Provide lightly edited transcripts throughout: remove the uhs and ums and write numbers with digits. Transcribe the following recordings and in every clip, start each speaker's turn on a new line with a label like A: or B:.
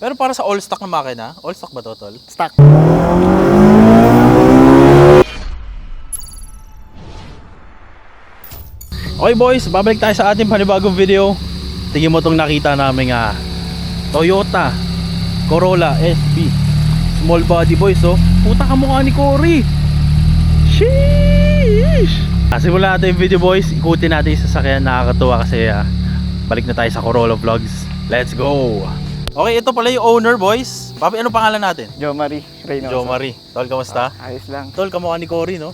A: Pero para sa all stock na makina, all stock ba to, tol?
B: Stock.
A: Okay boys, babalik tayo sa ating panibagong video. Tingin mo itong nakita namin Toyota Corolla SB small body boys, oh. Puta ka mukha ni Cory. Sheesh! Simulan natin yung video boys. Ikutin natin yung sasakyan. Nakakatuwa kasi balik na tayo sa Corolla Vlogs. Let's go! Okay, ito pala yung owner boys. Papi, ano pangalan natin?
B: Jo Marie Reynoso.
A: Jo Marie. Tol, kamusta?
B: Ayos lang.
A: Tol, kamukha ni Cory, no?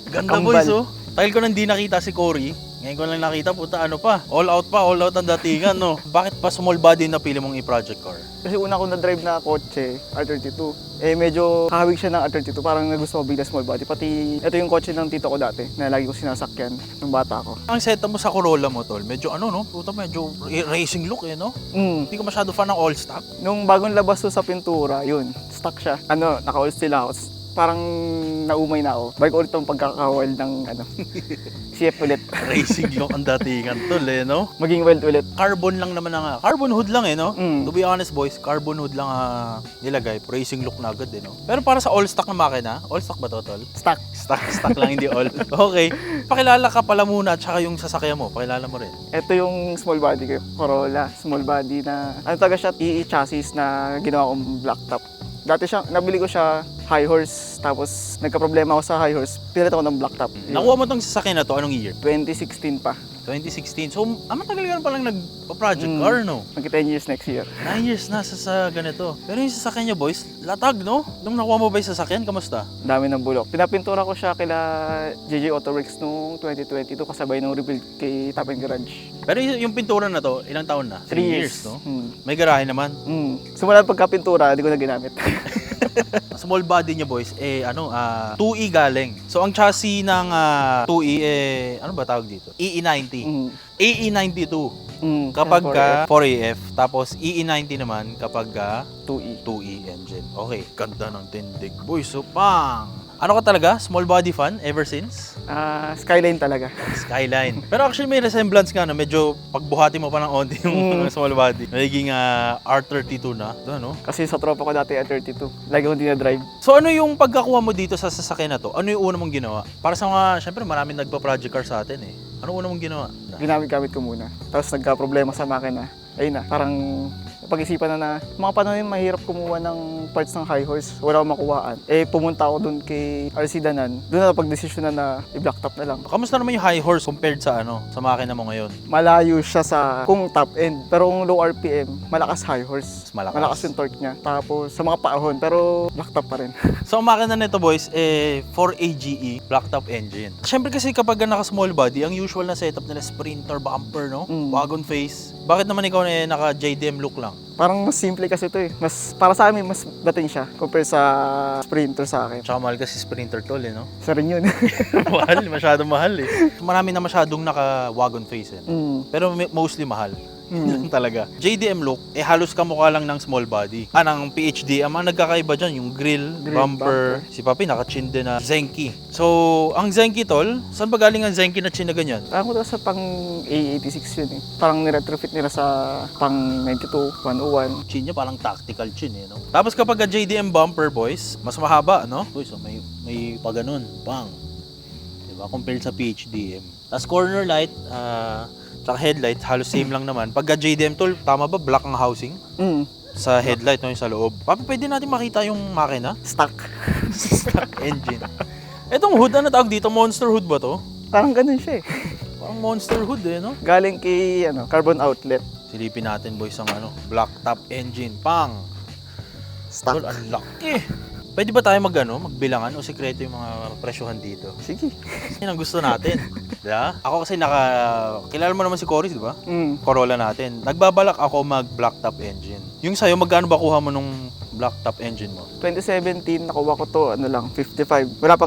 A: Ganda
B: Kambal.
A: boys, oh. Tagal ko nang di nakita si Cory. Ngayon ko lang nakita, puta ano pa. All out ang datingan, no? Bakit pa small body na pili mong i-project car?
B: Kasi una ko na-drive na kotse, R32. Medyo kahawig siya ng R32. Parang nagusto ko bigla small body. Pati ito yung kotse ng tito ko dati na lagi ko sinasakyan nung bata ko.
A: Ang setup mo sa Corolla mo, tol, medyo no? Puta, medyo racing look, no? Hindi ko masyado fan ng all stock.
B: Nung bagong labas to sa pintura, yun, stock siya. Naka-all steel ako. Parang naumay na ako. Balik ulit ang pagkakawal ng CF ulit.
A: Racing look ang datingan, tol, no?
B: Maging weld ulit.
A: Carbon lang naman carbon hood lang, no?
B: Mm.
A: To be honest, boys, carbon hood lang nilagay. Racing look na agad, no? Pero para sa all stock na makina, all stock ba to, tol?
B: Stock.
A: Stock lang, hindi all. Okay. Pakilala ka pala muna at saka yung sasakyan mo. Pakilala mo rin.
B: Ito yung small body ko, Corolla. Small body na, taga siya, EE chassis na ginawa kong black top. Dati nabili ko siya high horse, tapos nagka-problema ako sa high horse, pinalit ako ng black top.
A: Nakuha mo tong sasakyan na to, anong year?
B: 2016 pa.
A: 2016. So, matagal ka na palang nagpa-project car, no?
B: Magki 10 years next year.
A: 9 years na sa ganito. Pero yung sasakyan niya, boys, latag, no? Nung nakuha mo ba yung sasakyan, kamusta?
B: Dami ng bulok. Pinapintura ko siya kila JJ Autoworks noong 2022 kasabay ng rebuild kay Top & Garage.
A: Pero yung pintura na to, ilang taon na?
B: 3 years.
A: no? May garahe naman.
B: Simula pagka-pintura, hindi ko na ginamit.
A: Small body niya, boys, 2E galing. So, ang chassis ng 2E, ano ba tawag dito? EE90. EE92 kapag ka 4AF, tapos EE90 naman kapag ka 2E engine. Okay, ganda ng tindig, boys. So, pang! Ano ka talaga? Small body fan ever since?
B: Skyline talaga.
A: Skyline. Pero actually may resemblance nga, no? Medyo pagbuhati mo pa ng onti yung small body. Nagiging R32 na. Doon, no?
B: Kasi sa tropa ko dati at 32. Lagi ko hindi na-drive.
A: So ano yung pagkakuha mo dito sa sasakyan na to? Ano yung una mong ginawa? Para sa mga, syempre maraming nagpa-project car sa atin eh. Ano una mong ginawa?
B: Ginamit-gamit ko muna. Tapos nagka-problema sa makina. Ayun na, parang pag-isipan na mga panahon yun, mahirap kumuha ng parts ng high horse. Wala akong makuhaan. Pumunta ako dun kay RC Danan. Doon na napag-desisyon na i-black top na lang.
A: Kamusta naman yung high horse compared sa sa makina mo ngayon?
B: Malayo siya sa kung top end. Pero kung low RPM, malakas high horse.
A: Malakas
B: yung torque niya. Tapos sa mga paahon, pero black top pa rin.
A: So ang makina nito, boys, 4AGE black top engine. Siyempre kasi kapag naka small body, ang usual na setup nila sprinter bumper, no? Wagon face. Bakit naman ikaw naka JDM look lang?
B: Parang mas simple kasi ito eh. Para sa amin, mas dating siya compare sa sprinter sa akin.
A: Tsaka mahal kasi sprinter tol, no?
B: Isa rin yun.
A: Mahal, masyadong mahal eh. Marami na masyadong naka wagon face eh. Pero mostly mahal. Yun talaga. JDM look, halos kamukha lang ng small body. Ng PHD, ang mga nagkakaiba dyan, yung grill, bumper. Si Papi naka-chin din na Zenki. So, ang Zenki tol, saan ba galing ang Zenki na chin na ganyan?
B: Parang ko sa pang A86 yun eh. Parang niretrofit nila sa pang 92, 101.
A: Chin niya parang tactical chin eh, no? Tapos kapag JDM bumper, boys, mas mahaba, no? Boys, so may pa ganun, bang. Diba? Compared sa PHDM. Tapos corner light, tsaka headlight, halos same lang naman. Pagka JDM tol, tama ba? Black ang housing? Sa headlight, no? Yung sa loob. Papi, pwede natin makita yung makina?
B: Stock.
A: Stock engine. Etong hood, ano tawag dito? Monster hood ba to?
B: Parang ganun siya eh.
A: Parang monster hood eh, no?
B: Galing kay carbon outlet.
A: Silipin natin, boys, ang black top engine. Pang!
B: Stock.
A: Tol, ang laki. Pwede ba tayo magbilangan o sikreto yung mga presyohan dito?
B: Sige.
A: Yan ang gusto natin. Diba? Ako kasi kilala mo naman si Cory, di ba? Corolla natin. Nagbabalak ako mag-black top engine. Yung sa'yo, magkano ba kuha mo nung black top engine mo?
B: 2017, nakuha ko to, 55. Wala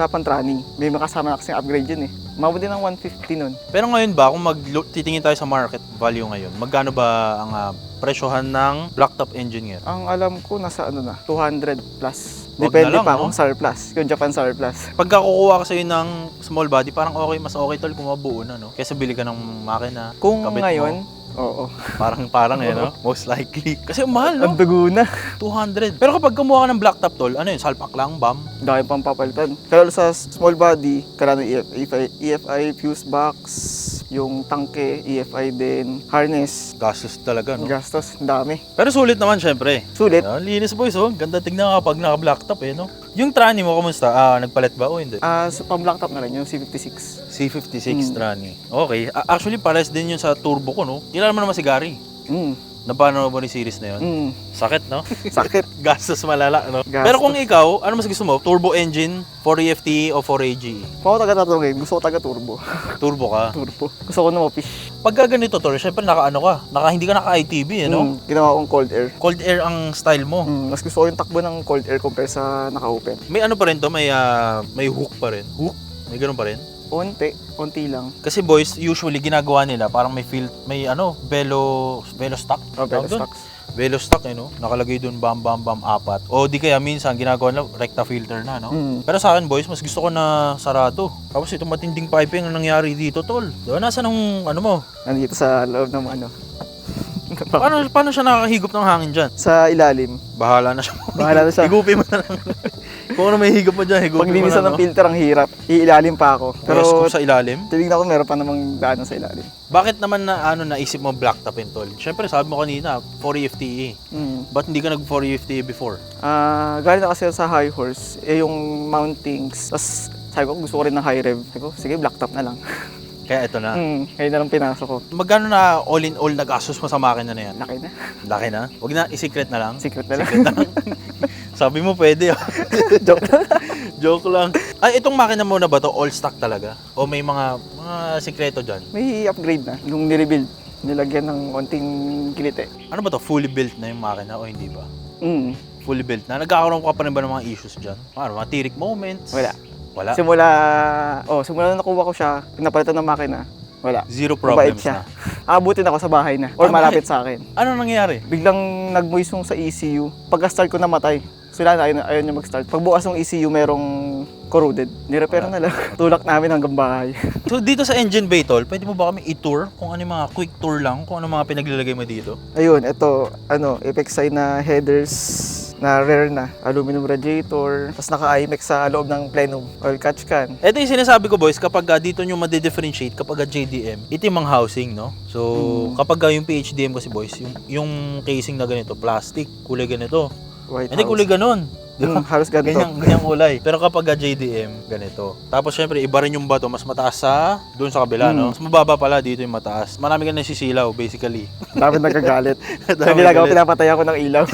B: pang trani. May makasama na kasing upgrade yun eh. Mabot din ng 150 nun.
A: Pero ngayon ba, kung titingin tayo sa market value ngayon, magkano ba ang presyohan ng black top engine ngayon?
B: Ang alam ko, nasa 200 plus.
A: Wag
B: Depende
A: na lang,
B: pa
A: no?
B: kung surplus. Yung Japan surplus.
A: Pagka kukuha ka sa'yo ng small body, parang mas okay tol kung mabuo na, no? Kesa bili ka ng makina,
B: Kung
A: kabit
B: ngayon,
A: mo.
B: Oo.
A: Parang no? Most likely. Kasi ang mahal, no?
B: Ang dugo na.
A: 200. Pero kapag kumuha ka ng blacktop tol, ano yun? Salpak lang, bam?
B: Dahil pang papalitan. Pero sa small body, kailangan EFI, fuse box, yung tangke, EFI din, harness,
A: Gastos talaga, no?
B: gastos, ang dami.
A: Pero sulit naman, syempre.
B: Sulit.
A: Yan, linis boys, oh. Ganda tignan kapag naka-blacktop, no? Yung trani mo, kamusta? Nagpalit ba o hindi?
B: So pang blacktop na rin, yung C56.
A: C56 trani. Okay. Actually, pares din yun sa turbo ko, no? Kilala mo naman si Gary. Napano mo ni series na yun? Sakit, no?
B: Sakit.
A: Gastos malala, no?
B: Gastos.
A: Pero kung ikaw, ano mas gusto mo? Turbo engine, 4EFT o 4AG?
B: Kung ako taga-tatawagin, gusto ko taga-turbo.
A: Turbo ka.
B: Turbo. Gusto ko na mapish.
A: Pagka ganito, tol, syempre naka-ano ka. Hindi ka naka-ITB, no?
B: Ginawa kong cold air.
A: Cold air ang style mo.
B: Mas gusto ko yung takbo ng cold air compare sa naka-open.
A: May ano pa rin to, may hook pa rin. Hook? May ganun pa rin?
B: Konti lang.
A: Kasi boys, usually ginagawa nila parang may velo stock.
B: Oh,
A: Tawag dun?
B: stocks.
A: Velo stock, no? Nakalagay dun bam 4. O di kaya minsan ginagawa nila recta filter na, no? Pero sa akin boys, mas gusto ko na sarado. Tapos itong matinding piping ang nangyari dito, tol. Diba? Nasaan ang ano mo?
B: Nandito sa loob ng ano.
A: Paano siya nakakahigop ng hangin dyan?
B: Sa ilalim.
A: Bahala na siya.
B: Bahala na siya.
A: Higupin mo na lang. Kung ano may higop mo dyan, higupin mo
B: Paglinisan
A: na,
B: ng
A: no?
B: filter ang hirap. Iilalim pa ako.
A: Pero
B: Pero
A: scoop sa ilalim?
B: tinignan ko meron pa namang daanan sa ilalim.
A: Bakit naman naisip mo blacktopin, tol? Siyempre, sabi mo kanina, 4EFTE. Ba't hindi ka nag 4EFTE before?
B: Galing na kasi sa high horse, yung mountings. Tapos sabi ko, gusto ko rin ng high rev. Sabi ko, sige, blacktop na lang.
A: Kaya ito na.
B: Kaya na lang pinasok ko.
A: Magkano na all in all nagastos mo sa makina na yan?
B: Laki na.
A: Laki na? Huwag na, i-secret na lang.
B: Secret na lang.
A: Secret na lang. Sabi mo pwede.
B: Joke lang.
A: Joke lang. Ay, itong makina mo na ba to all stock talaga? O may mga sikreto dyan?
B: May upgrade na. Nung nirebuild, nilagyan ng konting kilite.
A: Ano ba to? Fully built na yung makina o hindi ba? Fully built na? Nagkakaroon ka pa rin ba ng mga issues dyan? Mga tirik moments?
B: Wala.
A: Wala?
B: Simula na nakuha ko siya, pinapalitan ng makina, wala.
A: Zero
B: Mabait
A: problems
B: siya.
A: na?
B: Aabutin ako sa bahay na, or malapit sa akin.
A: Ano nangyayari?
B: Biglang nag-moist sa ECU. Pagka-start ko namatay. So ayaw niya mag-start. Pagbukas ng ECU, merong corroded. Nirepair na lang. Tulak namin hanggang bahay.
A: So dito sa engine bay, tol, pwede mo ba kami i-tour kung ano yung mga quick tour lang, kung ano mga pinaglalagay mo dito?
B: Ayun, ito, Epexite na headers na rare na, aluminum radiator, tapos naka-IMEX sa loob ng plenum, oil catch can.
A: Ito yung sinasabi ko boys, kapag dito nyo ma-differentiate kapag JDM, ito yung mga housing, no? So, kapag yung PHDM kasi boys, yung casing na ganito, plastic, kulay ganito.
B: White
A: Hindi
B: house.
A: kulay ganon. Diba?
B: Halos ganito.
A: Ganyang kulay. Pero kapag JDM, ganito. Tapos syempre, iba rin yung bato, mas mataas sa doon sa kabila, no? Mas mababa pala dito yung mataas. Marami ka nasisilaw, basically.
B: Dami nagkagalit.
A: Dami
B: Ang ginagawa,
A: galit.
B: pinapatay ako ng ilaw.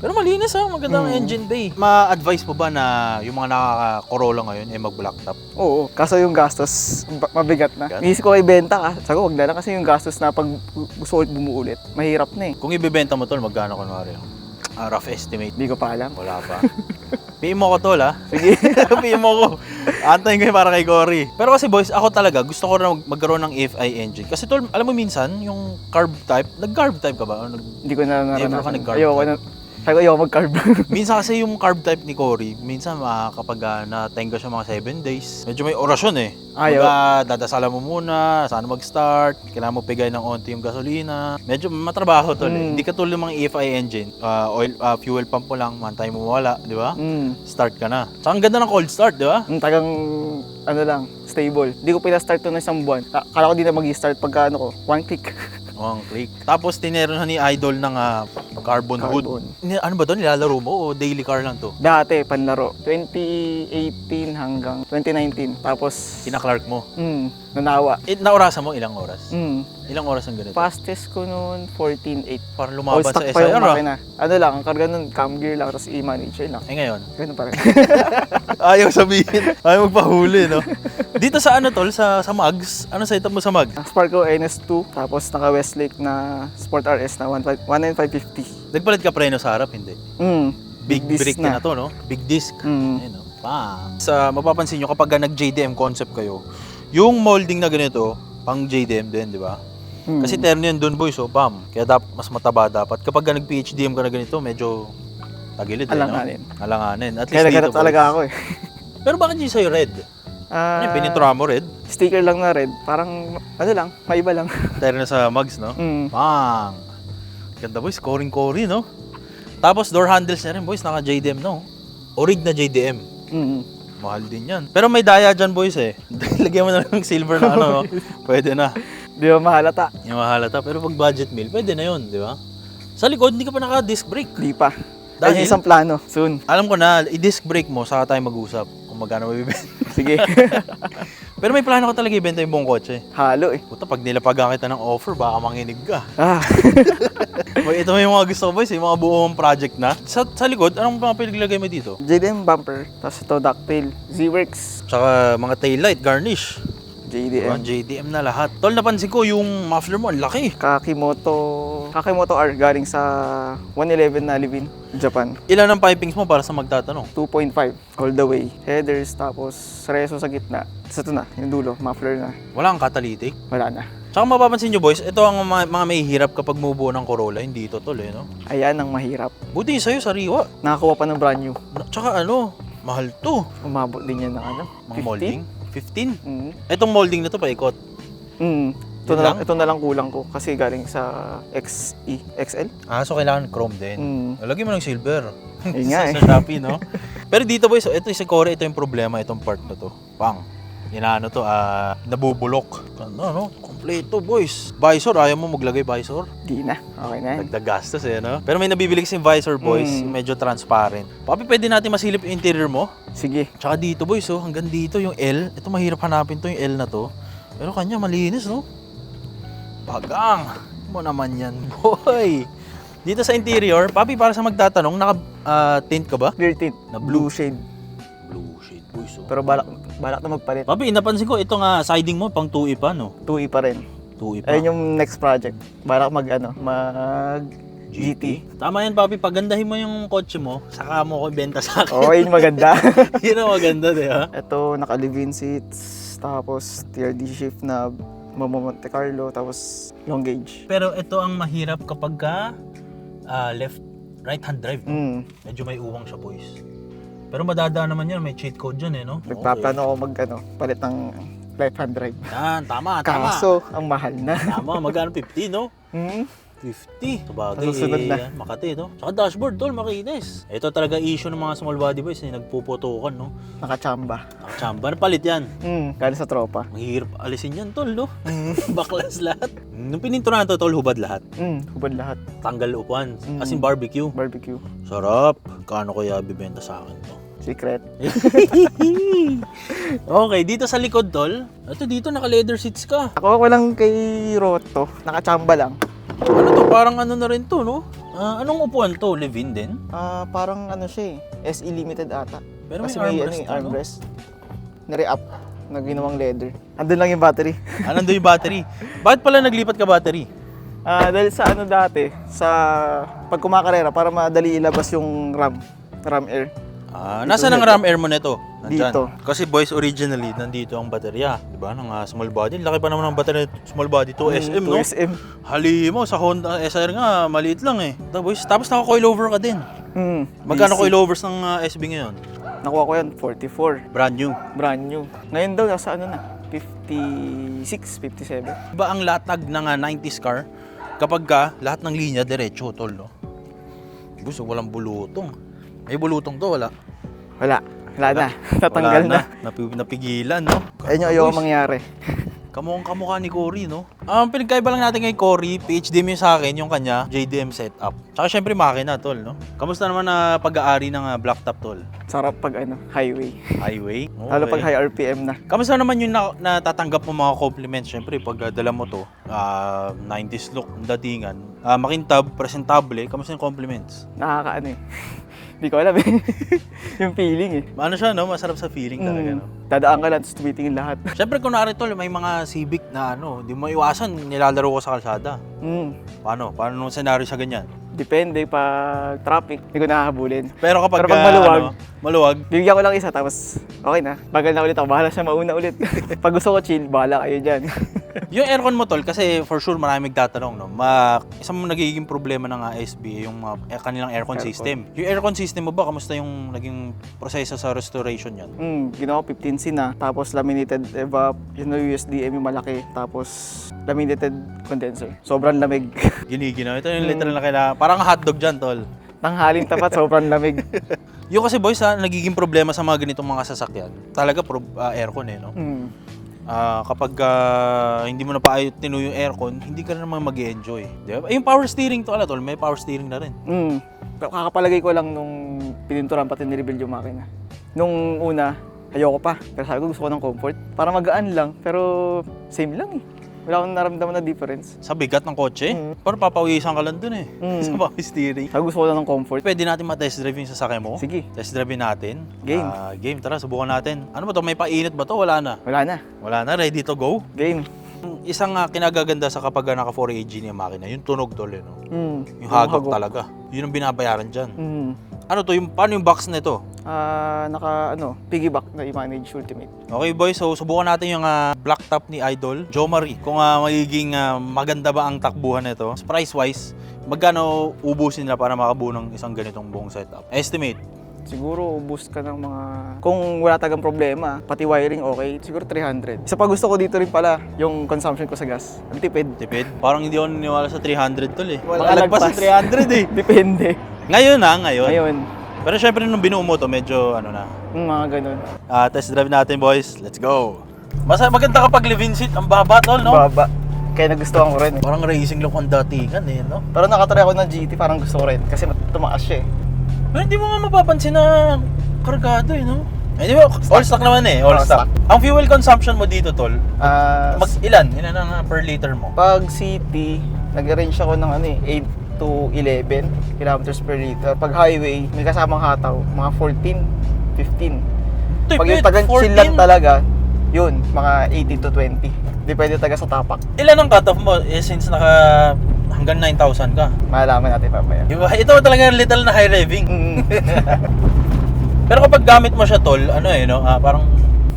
A: Pero malinis magandang engine bay. Ma-advise mo ba na yung mga nakaka-Corolla ngayon ay mag-blacktop?
B: Oo, kaso yung gastos, mabigat na.
A: Bigat?
B: Inisip ko ibenta ka. Sabi ko, wag na lang kasi yung gastos na pag gusto ulit bumuulit, mahirap na eh.
A: Kung ibebenta mo tol, magkano kunwari? Rough estimate.
B: Hindi ko pa alam.
A: Wala pa. PM mo ko tol, ha?
B: Sige.
A: PM mo ko. Antayin ko yung para kay Cory. Pero kasi boys, ako talaga, gusto ko na magkaroon ng EFI engine. Kasi tol, alam mo minsan, yung carb type, nag-carb type ka ba?
B: Hindi ko na
A: Never ka
B: naranasan.
A: nag-carb
B: Ayoko
A: type?
B: na. Sabi ko, ayoko mag-carb.
A: Minsan kasi yung carb type ni Cory, minsan kapag natenga siya mga 7 days, medyo may orasyon eh.
B: Ayaw.
A: Dadasalan mo muna, saan mag-start, kailangan mo pigay ng onti yung gasolina. Medyo matrabaho tol eh. Hindi katulad ng mga EFI engine, fuel pump mo lang, mantay mo wala, di ba? Start ka na. Saka ang ganda ng cold start, di ba?
B: Tagang, stable. Hindi ko pinastart to na isang buwan. Kala ko di na mag-start pagka one click.
A: One click. Tapos tinero na ni Idol ng carbon hood. Ano ba to? Nilalaro mo o daily car lang to?
B: Dati, panlaro. 2018 hanggang 2019. Tapos,
A: Kina-Clark mo.
B: nanawa.
A: Naorasan mo ilang oras?
B: Mm.
A: Ilang oras ang ganito?
B: Fastest ko noon, 14.8.
A: Parang
B: All
A: lumaban sa
B: stock pa
A: SIR
B: yung
A: ah.
B: makina. Ano lang, ang karga nun, cam gear lang, tapos i-manage lang.
A: Eh ngayon?
B: Ganun pa rin.
A: Ayaw sabihin. Ayaw magpahuli, no? Dito sa ano tol, sa Mags, ano setup mo sa Mag?
B: Sparko NS2, tapos naka Westlake na Sport RS na 19550.
A: Nagpalit ka preno sa harap, hindi? Big
B: disc
A: brake na to, no? Big disc. Ayun, no? Sa mapapansin nyo, kapag nag-JDM concept kayo, yung molding na ganito, pang JDM din, di ba? Kasi terno yan dun, boys, bam. Kaya mas mataba dapat. Kapag nag-PHDM ka na ganito, medyo tagilid,
B: Alanganin.
A: no? Alanganin. At
B: Kaya
A: least
B: naganap
A: dito,
B: talaga
A: boys.
B: ako eh.
A: Pero bakit hindi sa'yo red? Ano yung pinintura mo, red?
B: Sticker lang na red. Parang, ano lang, maiba lang.
A: Tayo na sa mugs, no? Bang! Ganda, boys. Scoring-cory, no? Tapos, door handles niya rin, boys. Naka JDM, no? Orig na JDM. Mahal din yan. Pero may daya dyan, boys, eh. Lagyan mo na lang ng silver na ano, no? Pwede na.
B: Di ba mahalata?
A: Yung mahalata. Pero pag budget meal, pwede na yun, di ba? Sa likod, hindi ka pa naka-disc brake.
B: Di pa.
A: Dahil?
B: Ayun yung isang plano. Soon.
A: Alam ko na, i-disc brake mo, saka tayo mag-usap kung magkano mabibenta.
B: Sige.
A: Pero may plano ko talaga ibenta yung buong kotse.
B: Halo eh.
A: Puta, pag nilapagan kita ng offer, baka manginig ka.
B: Ah.
A: Ito yung mga gusto ko, boys, yung mga buong project na. Sa likod, anong mga pinaglagay mo dito?
B: JDM bumper. Tapos ito ducktail. Z-Works.
A: Tsaka mga taillight, garnish.
B: JDM.
A: JDM na lahat. Tol, napansin ko yung muffler mo, ang laki.
B: Kakimoto R galing sa 111 na live-in, Japan.
A: Ilan ang pipings mo para sa magtatanong?
B: 2.5 all the way. Headers, tapos reso sa gitna. Tapos ito na, yung dulo, muffler na.
A: Wala kang catalytic.
B: Wala na.
A: Tsaka mapapansin nyo, boys, ito ang mga may hirap kapag mubuo ng Corolla. Hindi ito, tol, eh, no?
B: Ayan ang mahirap.
A: Buti sa'yo, sariwa.
B: Nakakuha pa ng brand new.
A: Tsaka ano, mahal to.
B: Umabot din yan ng ano?
A: Mga molding. 15? Itong molding na to, paikot.
B: Ito na, lang, ito na lang kulang ko kasi galing sa XL.
A: So kailangan chrome din. Lagyan mo ng silver.
B: Yun nga eh.
A: Sa Shopee, no? Pero dito, boys, ito sa Core, ito yung problema, itong part na to. Pang. Inaano to, nabubulok. Ano, kompleto, boys. Visor, ayaw mo maglagay visor?
B: Di na. Okay na yan.
A: Dagdag gastos eh, no? Pero may nabibili kasi visor, boys, medyo transparent. Papi, pwede natin masilip yung interior mo?
B: Sige.
A: Tsaka dito, boys, oh, hanggang dito yung L. Ito mahirap hanapin to, yung L na to. Pero kanya, malinis, no? Bagang. Mo naman yan, boy. Dito sa interior, papi, para sa magtatanong, naka-tint ka ba?
B: Clear tint.
A: Na
B: Blue shade.
A: Blue shade, boys, oh.
B: Pero balak na magpalit.
A: Papi, napansin ko, ito nga, siding mo, pang 2E pa, no?
B: 2E pa rin.
A: 2E pa.
B: Ayun yung next project. Balak mag GT.
A: Tama yan, papi. Pagandahin mo yung kotse mo, saka mo ko ibenta sa akin.
B: Oo, yun maganda.
A: Yun ang maganda, di ba?
B: Ito, naka-live-in seats. Tapos, TRD shift na Monte Carlo. Tapos, long gauge.
A: Pero ito ang mahirap kapag right-hand drive. No? Medyo may uwang siya, boys. Pero madadaan naman yan, may cheat code dyan eh, no?
B: Nagpaplano ako palit ng left-hand drive.
A: Yan, tama.
B: Kaso, ang mahal na.
A: Tama, magkano 50, no? 50. Sabagay,
B: Susunod na.
A: Makati, no? Tsaka dashboard, tol, makinis. Ito talaga issue ng mga small body boys, nagpuputukan, no?
B: Nakachamba.
A: Nakachamba, palit yan.
B: Galing sa tropa.
A: Mahirap alisin yan, tol, no? Baklas lahat. Nung pininturahan to, tol, hubad lahat.
B: Hubad lahat.
A: Tanggal upuan. As in barbecue.
B: Barbecue.
A: Sarap. Kano kaya bibenta sa akin to?
B: Secret.
A: Okay, dito sa likod, tol. Ito dito, naka-leather seats ka.
B: Ako lang kay Roto. Nakachamba lang.
A: Ano to? Parang ano na rin to, no? Anong upuan to? Live-in din?
B: Parang ano siya eh. SE Limited ata.
A: Pero
B: Kasi
A: may
B: may
A: armrest,
B: armrest. Na-re-up. Na ginawang leather. Andun lang yung battery.
A: Nandun yung battery. Bakit pala naglipat ka battery?
B: Dahil sa ano dati, sa pag kumakarera, para madali ilabas yung RAM air.
A: Nasaan ang RAM air mo nito? Nandyan.
B: Dito.
A: Kasi boys, originally, nandito ang baterya. Diba? Ng small body. Laki pa naman ng baterya small body. 2SM, no?
B: 2SM.
A: Halimo, sa Honda SR nga, maliit lang eh. Tapos naka-coilover ka din. Magkano
B: DC.
A: coilovers ng SB ngayon?
B: Nakuha ko yan, 44.
A: Brand new.
B: Brand new. Ngayon daw, nasa ano na? 56, 57.
A: Diba ang latag ng 90s car? Kapag lahat ng linya, diretso, tol, no? Gusto, walang bulutong. May bulutong to, wala?
B: Wala na. Tatanggal
A: Wala
B: na.
A: Napigilan, no?
B: Ayun yung ayoko mangyari.
A: Kamukhang kamukha ni Cory, no? Pinagkaiba lang natin kay Cory, PhD mo sa akin, yung kanya, JDM setup. Tsaka syempre makina, tol, no? Kamusta naman na pag-aari ng blacktop, tol?
B: Sarap pag highway.
A: Highway? Okay.
B: Lalo pag high RPM na.
A: Kamusta naman yung natatanggap mo mga compliments? Syempre, pag dala mo to, 90s look, datingan, makintab, presentable, kamusta yung compliments?
B: Nakakaano eh. Hindi ko alam eh. Yung feeling eh.
A: Ano siya, no? Masarap sa feeling talaga, no?
B: Dadaan ka lang, tapos tumitingin lahat.
A: Syempre, kunwari tol, may mga Civic na di mo iwasan, nilalaro ko sa kalsada. Paano? Paano nung senaryo sa ganyan?
B: Depende pag traffic, hindi ko nakakabulin.
A: Pero kapag
B: maluwag,
A: maluwag,
B: bibigyan ko lang isa tapos okay na. Bagal na ulit ako, bahala siya mauna ulit. Pag gusto ko chill, bahala kayo dyan.
A: Yung aircon mo, tol, kasi for sure marami magtatanong, no? Isang nagiging problema ng ASB yung kanilang aircon system. Yung aircon system mo ba, kamusta yung naging proseso sa restoration yan?
B: Ginawa 15C na, tapos laminated evap, yung USDM yung malaki, tapos laminated condenser. Sobrang lamig.
A: Giniginaw. Ito yung literal na kailangan. Parang hotdog dyan, tol.
B: Tanghalin tapat, sobrang lamig.
A: Yung kasi boys, nagiging problema sa mga ganitong mga sasakyan. Talaga aircon eh, no? Kapag hindi mo na pa tinuyo yung aircon, hindi ka na naman mag-enjoy. Diba? Yung power steering to, tol, may power steering na rin.
B: Kakapalagay ko lang nung pininturan pati nirebuild yung makina. Nung una, ayoko pa. Pero sabi ko gusto ko ng comfort. Para magaan lang, pero same lang eh. Wala akong naramdaman na difference.
A: Sa bigat ng kotse, parang papawisan ka lang dun eh. Sa power steering.
B: Sabi gusto ko lang ng comfort.
A: Pwede natin ma-test drive yung sasakyan mo?
B: Sige.
A: Test drive natin.
B: Game.
A: Game, tara, subukan natin. Ano ba to? May painit ba to? Wala na.
B: Wala na.
A: Wala na, ready to go?
B: Game.
A: Isang kinagaganda sa kapag naka 4AG na yung makina, yung tunog tol, no? Yung hagok talaga. Yun ang binabayaran dyan. Ano to, paano yung box nito?
B: Piggyback na i-manage ultimate.
A: Okay boys, so subukan natin yung black top ni Idol, Joe Marie. Kung magiging maganda ba ang takbuhan nito. Price wise, magkano ubusin nila para makabuo ng isang ganitong buong setup? Estimate.
B: Siguro ubus ka ng mga... Kung wala tagang problema, pati wiring okay, siguro 300. Isa pa gusto ko dito rin pala, yung consumption ko sa gas. Ang tipid.
A: Tipid? Parang hindi ako naniwala sa 300 tol eh.
B: Wala
A: Makalagpas sa 300 eh.
B: Depende.
A: Ngayon.
B: Ngayon.
A: Pero syempre nung binuo mo to, medyo
B: Mga ganun.
A: Test drive natin boys, let's go! Maganda kapag live-in seat, ang baba tol, no?
B: Baba. Kaya nagustuhan ko rin eh.
A: Parang racing look ang datingan eh, no?
B: Pero nakatry ako ng GT, parang gusto ko rin. Kasi tumaas siya eh.
A: Pero hindi mo nga mapapansin na kargado eh, no? Di ba, all stock naman eh, all stock. Ang fuel consumption mo dito tol, ilan ang per liter mo?
B: Pag city, nag-range ako ng 8 to 11 kilometers per liter. Pag highway, may kasamang hataw, mga 14, 15. Pag yung tagang chill lang talaga, yun, mga 18 to 20. Depende taga sa tapak.
A: Ilan ang cutoff mo since hanggang 9,000 ka?
B: Malalaman natin mamaya.
A: Diba? Ito talaga little na high revving. Pero kapag gamit mo siya tol, parang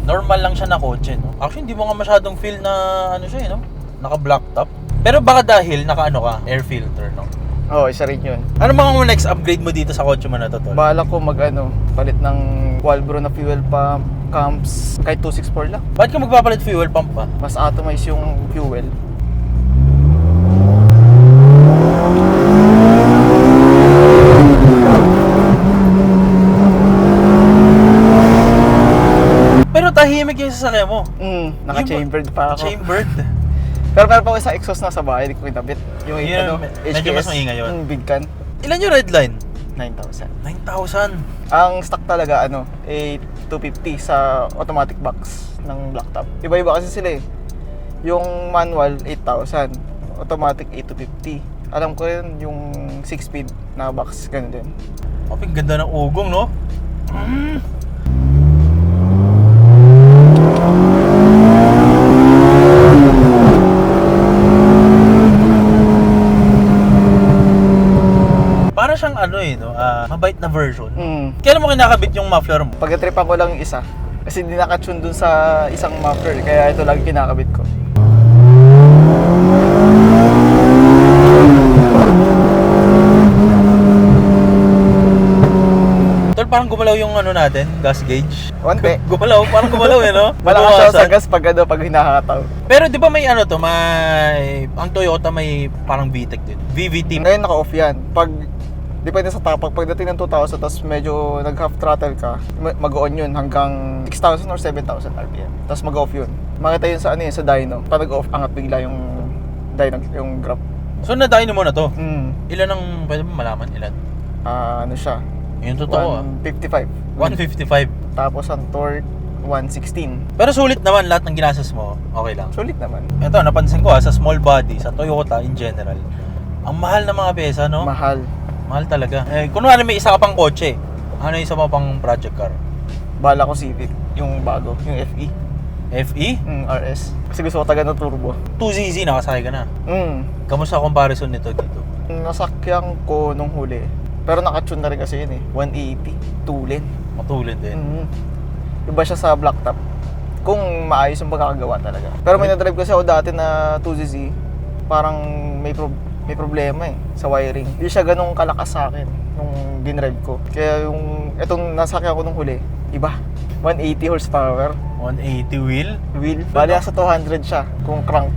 A: normal lang siya na kotse, no? Actually, hindi mo nga masyadong feel na siya, no? Naka black top. Pero baka dahil ka, air filter, no?
B: Oo, isa rin yun.
A: Ano mga next upgrade mo dito sa kotse mo na to, tol?
B: Balak ko palit ng Qualbro na fuel pump, cams, kahit 264 lang.
A: Bakit ka magpapalit fuel pump pa?
B: Mas atomize yung fuel.
A: Pero tahimik yung sasakyan mo.
B: Naka-chambered pa ako.
A: Chambered?
B: Pero meron pa ako isang exhaust na sa bahay, hindi ko kinabit. Yung
A: medyo mas maingay yun.
B: Big can.
A: Ilan yung red line?
B: 9,000.
A: 9,000.
B: Ang stock talaga, 250 sa automatic box ng black top. Iba-iba kasi sila eh. Yung manual, 8,000. Automatic, 8,250. Alam ko yun, yung 6-speed na box, ganun din.
A: Ang ganda ng ugong, no? Para siyang mabait na version. Kailan mo kinakabit yung muffler mo?
B: Pag-tripan ko lang yung isa. Kasi hindi nakatune dun sa isang muffler. Kaya ito lagi kinakabit ko.
A: Tol, parang gumalaw yung natin, gas gauge.
B: Onte.
A: Parang gumalaw no?
B: Malakas siya sa gas pag hinahataw.
A: Pero di ba may ang Toyota may parang VTEC din. VVT.
B: Ngayon naka-off yan. Depende sa tapak, pagdating ng 2,000 tapos medyo nag-half throttle ka, mag-on yun hanggang 6,000 or 7,000 RPM. Tapos mag-off yun. Makita yun sa dyno. Pag nag-off, angat bigla yung dyno, yung graph.
A: So na-dyno mo na to? Ilan ang, pwede mo malaman ilan?
B: Siya?
A: Yung totoo
B: 155.
A: 155.
B: Tapos ang torque, 116.
A: Pero sulit naman lahat ng ginasas mo, okay lang.
B: Sulit naman.
A: Ito, napansin ko sa small body, sa Toyota in general, ang mahal na mga pyesa, no?
B: Mahal.
A: Mahal talaga. Kunwari may isa ka pang kotse, ano yung isa mo pang project car?
B: Bala ko Civic, yung bago, yung FE.
A: FE?
B: RS. Kasi gusto ko taga na turbo.
A: 2ZZ, nakasakay ka na. Kamusta comparison nito dito?
B: Nasakyan ko nung huli. Pero nakatune na rin kasi yun 180, 2 lane.
A: Matulin din.
B: Iba siya sa black top. Kung maayos yung pagkakagawa talaga. Pero may na-drive kasi ako dati na 2ZZ, parang may problema sa wiring. Hindi siya ganun kalakas sa akin nung dinrive ko. Kaya yung itong nasakyan ko nung huli, iba. 180 horsepower.
A: 180 wheel?
B: Bali sa 200 siya kung crank.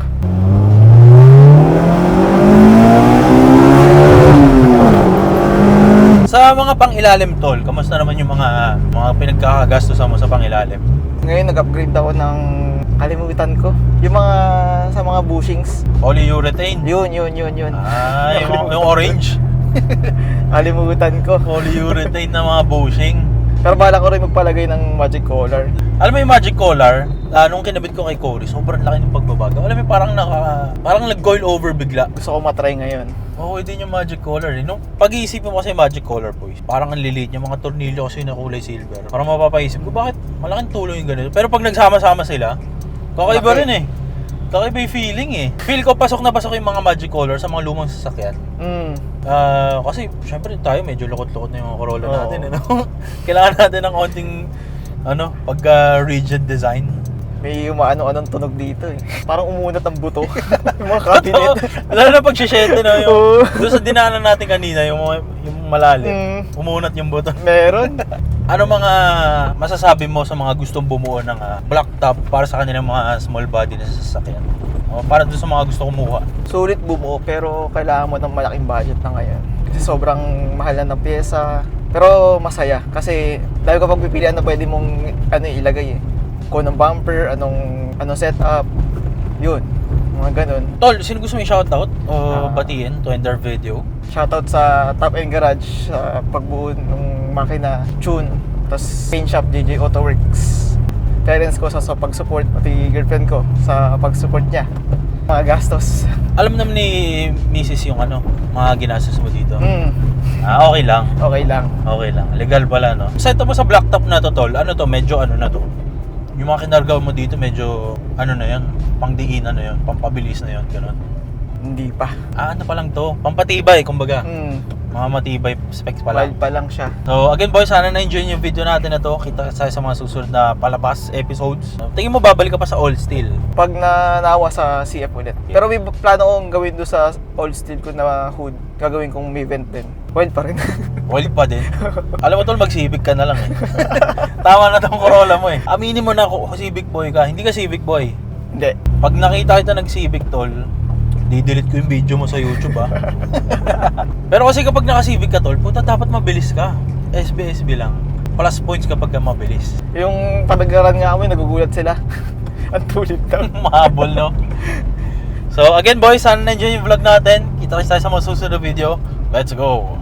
A: Sa mga pang-ilalim, tol, kamusta naman yung mga pinagkakagastusan mo sa pang-ilalim?
B: Ngayon nag-upgrade ako ng kalimutan ko. Yung mga sa mga bushings.
A: Polyurethane?
B: Yun.
A: Ah, yung orange?
B: Kalimutan ko.
A: Polyurethane na mga bushing.
B: Pero bala ko rin magpalagay ng magic collar.
A: Alam mo yung magic collar, nung kinabit ko kay Cory, sobrang laki ng pagbabago. Alam mo, parang nag-coil over bigla.
B: Gusto ko matry ngayon.
A: Oo, din yung magic collar. Nung pag-iisipin mo kasi yung magic collar, boys, parang ang liliit niya, mga tornilyo kasi na kulay silver. Parang mapapaisip ko, bakit malaking tulong yung ganito? Pero pag nagsama-sama sila, kakaiba
B: Laki.
A: rin eh. Kakaiba yung feeling eh. Feel ko pasok na pasok yung mga magic collar sa mga lumang sasakyan. Kasi syempre tayo medyo lukot-lukot na yung Corolla
B: Oo.
A: natin. Ano? Kailangan natin ng konting pagka-rigid design.
B: May umaano-anong tunog dito eh. Parang umunat ang buto. Yung mga cabinet.
A: Lalo na pag sisyete na yung
B: Oo.
A: doon sa dinaanan natin kanina, yung malalim, umunat yung buto.
B: Meron.
A: Ano mga masasabi mo sa mga gustong bumuo ng black top para sa kanilang mga small body na sasakyan? O para doon sa mga gusto kumuha.
B: Sulit bumuo pero kailangan mo ng malaking budget na ngayon. Kasi sobrang mahal na ng pyesa. Pero masaya kasi dahil kapag pipilian na pwede mong ilagay eh. Kung anong bumper, anong setup, yun. Mga ganun.
A: Tol, sino gusto mo i-shoutout o batiin to end our video?
B: Shoutout sa Top End Garage sa pagbuo ng makina, tune, tapos paint shop JJ Auto Works. Parents ko sa pag-support, pati girlfriend ko sa pag-support niya. Mga gastos.
A: Alam naman ni Mrs. yung mga ginastos mo dito. Okay lang.
B: Okay lang.
A: Okay lang. Legal pala, no? Set mo sa black top na to, tol. Ano to? Medyo na to? Yung mga kinargaw mo dito, medyo na yun? Pangdiinan na yun? Pampabilis na yun? Ganun.
B: Hindi pa.
A: Ano pa lang to? Pampatibay, kumbaga. Mga matibay specs pa lang.
B: Wild pa lang siya.
A: So again boys, sana na-enjoy yung video natin na to. Kita tayo sa mga susunod na palabas episodes. Tingin mo babalik ka pa sa All Steel?
B: Pag nanawa sa CF ulit. Pero may plano kong gawin doon sa All Steel ko na hood. Gagawin kong may vent din. Wild pa rin.
A: Wild pa din. Alam mo tol, mag-Civic ka na lang eh. Tama na tong Corolla mo eh. Aminin mo na Civic boy ka. Hindi ka Civic boy.
B: Hindi.
A: Pag nakita kita nag-Civic tol, di-delete ko yung video mo sa YouTube Pero kasi kapag naka-Civic ka tol, puta dapat mabilis ka. SB lang. Plus points kapag ka mabilis.
B: Yung palagaran nga ako, nagugulat sila. Ang tulit daw.
A: Mahabol, no? So again boys, sana na-enjoy yung vlog natin. Kita tayo sa mga susunod na video. Let's go!